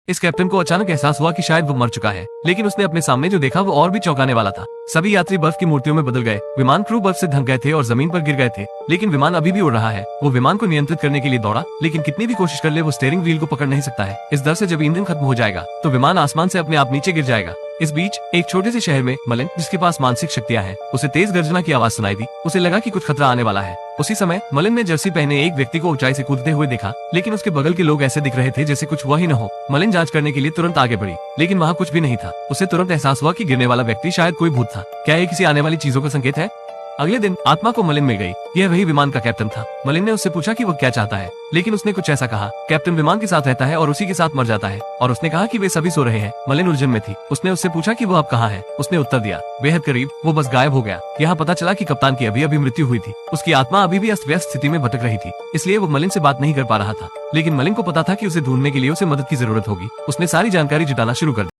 इस कैप्टन को अचानक एहसास हुआ कि शायद वो मर चुका है, लेकिन उसने अपने सामने जो देखा वो और भी चौंकाने वाला था। सभी यात्री बर्फ की मूर्तियों में बदल गए। विमान क्रू बर्फ से ढक गए थे और जमीन पर गिर गए थे, लेकिन विमान अभी भी उड़ रहा है। वो विमान को नियंत्रित करने के लिए दौड़ा, लेकिन कितनी भी कोशिश कर ले वो स्टीयरिंग व्हील को पकड़ नहीं सकता है। इस डर से जब ईंधन खत्म हो जाएगा तो विमान आसमान से अपने आप नीचे गिर जाएगा। इस बीच एक छोटे से शहर में मलिन, जिसके पास मानसिक शक्तियां हैं, उसे तेज गर्जना की आवाज सुनाई दी। उसे लगा कि कुछ खतरा आने वाला है। उसी समय मलिन ने जर्सी पहने एक व्यक्ति को ऊंचाई से कूदते हुए देखा, लेकिन उसके बगल के लोग ऐसे दिख रहे थे जैसे कुछ हुआ ही न हो। मलिन जांच करने के लिए तुरंत आगे बढ़ी, लेकिन वहाँ कुछ भी नहीं था। उसे तुरंत एहसास हुआ कि गिरने वाला व्यक्ति शायद कोई भूत था। क्या ये किसी आने वाली चीजों का संकेत है? अगले दिन आत्मा को मलिन मिल गई। यह वही विमान का कैप्टन था। मलिन ने उससे पूछा कि वो क्या चाहता है, लेकिन उसने कुछ ऐसा कहा, कैप्टन विमान के साथ रहता है और उसी के साथ मर जाता है। और उसने कहा कि वे सभी सो रहे हैं। मलिन उलझन में थी। उसने उससे पूछा कि वो अब कहाँ है। उसने उत्तर दिया, बेहद करीब। वो बस गायब हो गया। यहाँ पता चला कि कप्तान की अभी अभी मृत्यु हुई थी। उसकी आत्मा अभी भी अस्त व्यस्त स्थिति में भटक रही थी, इसलिए वो मलिन से बात नहीं कर पा रहा था। लेकिन मलिन को पता था कि उसे ढूंढने के लिए उसे मदद की जरूरत होगी। उसने सारी जानकारी जुटाना शुरू कर दी।